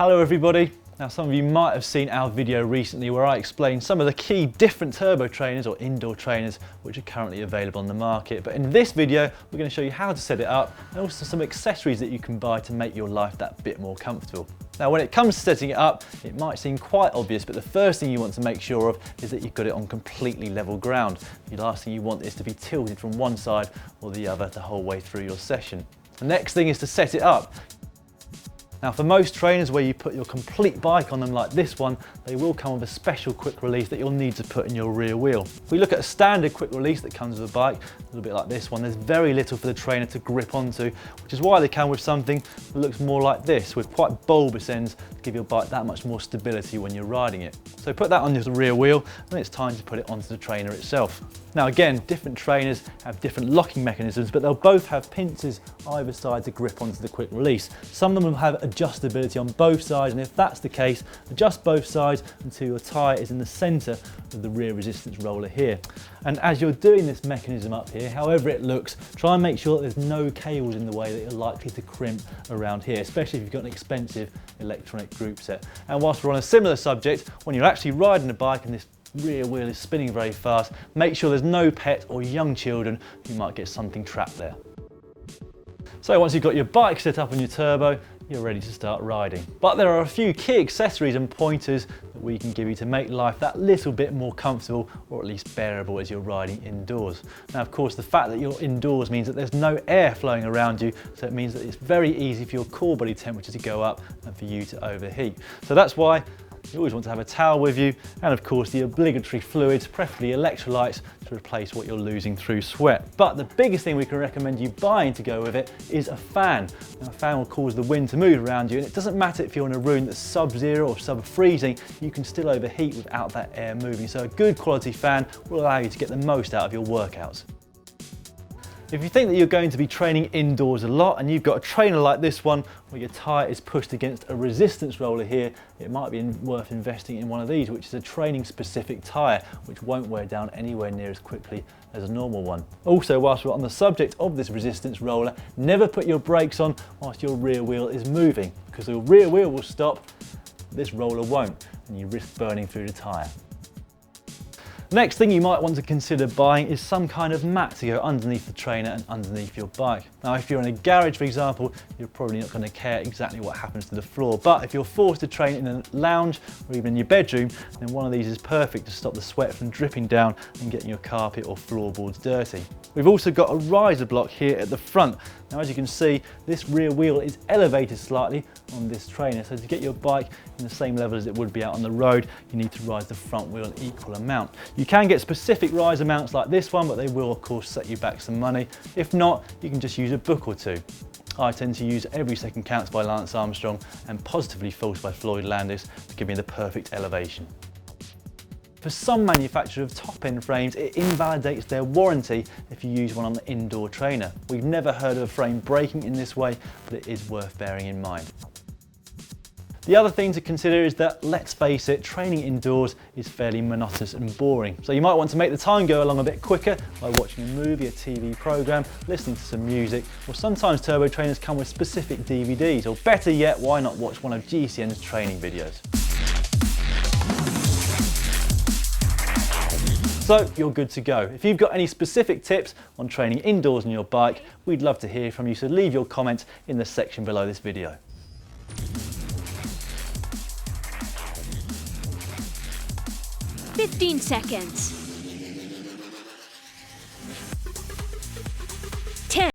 Hello everybody. Now some of you might have seen our video recently where I explained some of the key different turbo trainers or indoor trainers which are currently available on the market. But in this video we're going to show you how to set it up and also some accessories that you can buy to make your life that bit more comfortable. Now when it comes to setting it up, it might seem quite obvious, but the first thing you want to make sure of is that you've got it on completely level ground. The last thing you want is to be tilted from one side or the other the whole way through your session. The next thing is to set it up. Now for most trainers where you put your complete bike on them like this one, they will come with a special quick release that you'll need to put in your rear wheel. If we look at a standard quick release that comes with a bike, a little bit like this one, there's very little for the trainer to grip onto, which is why they come with something that looks more like this, with quite bulbous ends to give your bike that much more stability when you're riding it. So put that on your rear wheel and it's time to put it onto the trainer itself. Now again, different trainers have different locking mechanisms, but they'll both have pincers either side to grip onto the quick release. Some of them will have adjustability on both sides, and if that's the case, adjust both sides until your tyre is in the centre of the rear resistance roller here. And as you're doing this mechanism up here, however it looks, try and make sure that there's no cables in the way that you're likely to crimp around here, especially if you've got an expensive electronic group set. And whilst we're on a similar subject, when you're actually riding a bike and this rear wheel is spinning very fast, make sure there's no pet or young children who might get something trapped there. So once you've got your bike set up on your turbo, you're ready to start riding. But there are a few key accessories and pointers that we can give you to make life that little bit more comfortable, or at least bearable as you're riding indoors. Now of course the fact that you're indoors means that there's no air flowing around you, so it means that it's very easy for your core body temperature to go up and for you to overheat. So that's why you always want to have a towel with you, and of course the obligatory fluids, preferably electrolytes, to replace what you're losing through sweat. But the biggest thing we can recommend you buying to go with it is a fan. Now, a fan will cause the wind to move around you, and it doesn't matter if you're in a room that's sub-zero or sub-freezing, you can still overheat without that air moving. So a good quality fan will allow you to get the most out of your workouts. If you think that you're going to be training indoors a lot and you've got a trainer like this one where your tyre is pushed against a resistance roller here, it might be worth investing in one of these, which is a training specific tyre, which won't wear down anywhere near as quickly as a normal one. Also, whilst we're on the subject of this resistance roller, never put your brakes on whilst your rear wheel is moving, because the rear wheel will stop, this roller won't, and you risk burning through the tyre. Next thing you might want to consider buying is some kind of mat to go underneath the trainer and underneath your bike. Now if you're in a garage for example, you're probably not going to care exactly what happens to the floor, but if you're forced to train in a lounge or even in your bedroom, then one of these is perfect to stop the sweat from dripping down and getting your carpet or floorboards dirty. We've also got a riser block here at the front. Now as you can see, this rear wheel is elevated slightly on this trainer, so to get your bike in the same level as it would be out on the road, you need to rise the front wheel an equal amount. You can get specific riser mounts like this one, but they will of course set you back some money. If not, you can just use a book or two. I tend to use Every Second Counts by Lance Armstrong and Positively False by Floyd Landis to give me the perfect elevation. For some manufacturers of top-end frames, it invalidates their warranty if you use one on the indoor trainer. We've never heard of a frame breaking in this way, but it is worth bearing in mind. The other thing to consider is that, let's face it, training indoors is fairly monotonous and boring. So you might want to make the time go along a bit quicker by watching a movie, a TV program, listening to some music, or sometimes turbo trainers come with specific DVDs, or better yet, why not watch one of GCN's training videos. So you're good to go. If you've got any specific tips on training indoors on your bike, we'd love to hear from you, so leave your comments in the section below this video. "15 seconds.